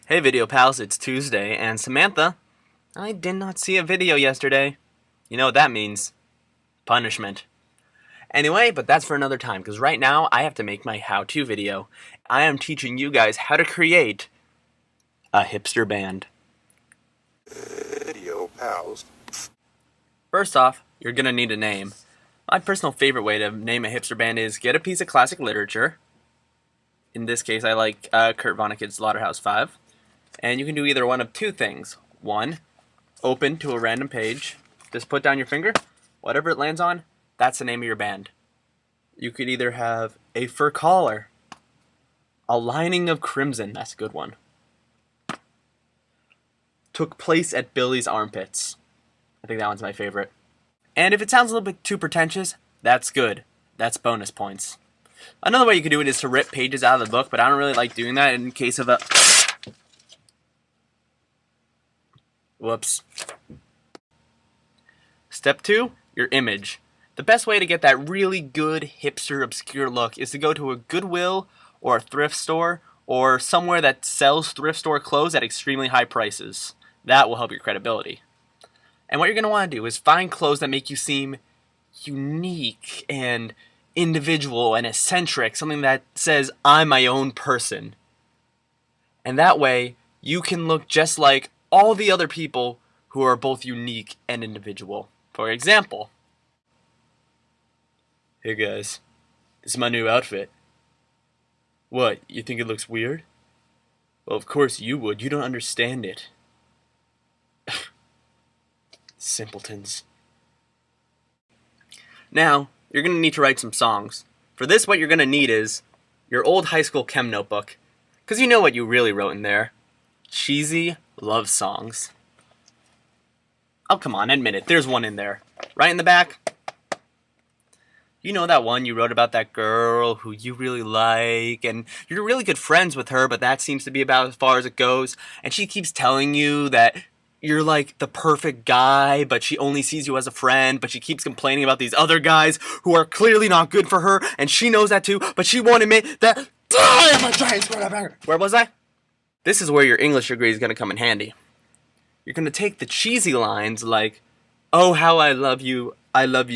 Hey video pals, it's Tuesday, and Samantha, I did not see a video yesterday. You know what that means. Punishment. Anyway, but that's for another time, because right now I have to make my how-to video. I am teaching you guys how to create a hipster band. Video pals. First off, you're going to need a name. My personal favorite way to name a hipster band is get a piece of classic literature. In this case, I like Kurt Vonnegut's Slaughterhouse-Five. And you can do either one of two things. One, open to a random page. Just put down your finger. Whatever it lands on, that's the name of your band. You could either have a fur collar, a lining of crimson. That's a good one. Took place at Billy's armpits. I think that one's my favorite. And if it sounds a little bit too pretentious, that's good. That's bonus points. Another way you could do it is to rip pages out of the book, but I don't really like doing that in case of a... Whoops. Step 2, your image. The best way to get that really good, hipster, obscure look is to go to a Goodwill or a thrift store or somewhere that sells thrift store clothes at extremely high prices. That will help your credibility. And what you're going to want to do is find clothes that make you seem unique and individual and eccentric, something that says, I'm my own person. And that way, you can look just like all the other people who are both unique and individual. For example, hey guys, this is my new outfit. What, you think it looks weird? Well, of course you would. You don't understand it. Simpletons. Now, you're going to need to write some songs. For this, what you're going to need is your old high school chem notebook. Because you know what you really wrote in there. Cheesy love songs. Oh, come on, admit it. There's one in there. Right in the back. You know that one you wrote about that girl who you really like, and you're really good friends with her, but that seems to be about as far as it goes. And she keeps telling you that you're like the perfect guy, but she only sees you as a friend, but she keeps complaining about these other guys who are clearly not good for her, and she knows that too, but she won't admit that. I'm a giant square banger. Where was I? This is where your English degree is going to come in handy. You're going to take the cheesy lines like, oh, how I love you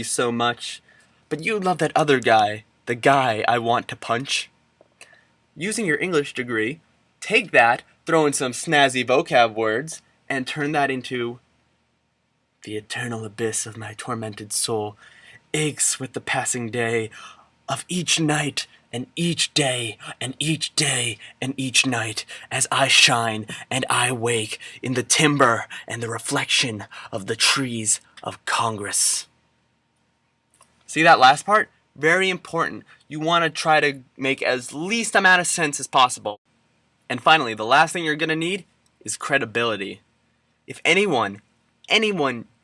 so much, but you love that other guy, the guy I want to punch. Using your English degree, take that, throw in some snazzy vocab words, and turn that into, the eternal abyss of my tormented soul aches with the passing day of each night and each day, and each day, and each night, as I shine and I wake in the timber and the reflection of the trees of Congress. See that last part? Very important. You want to try to make as least amount of sense as possible. And finally, the last thing you're going to need is credibility. If anyone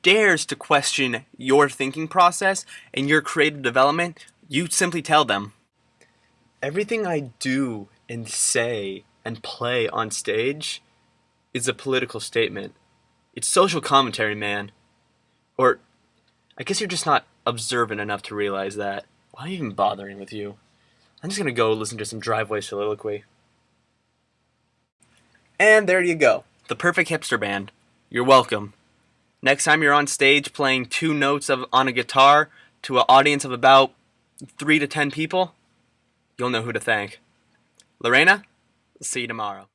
dares to question your thinking process and your creative development, you simply tell them, everything I do and say and play on stage is a political statement. It's social commentary, man. Or, I guess you're just not observant enough to realize that. Why even bothering with you? I'm just gonna go listen to some Driveway soliloquy. And there you go. The perfect hipster band. You're welcome. Next time you're on stage playing 2 notes on a guitar to an audience of about 3 to 10 people, you'll know who to thank. Lorena, see you tomorrow.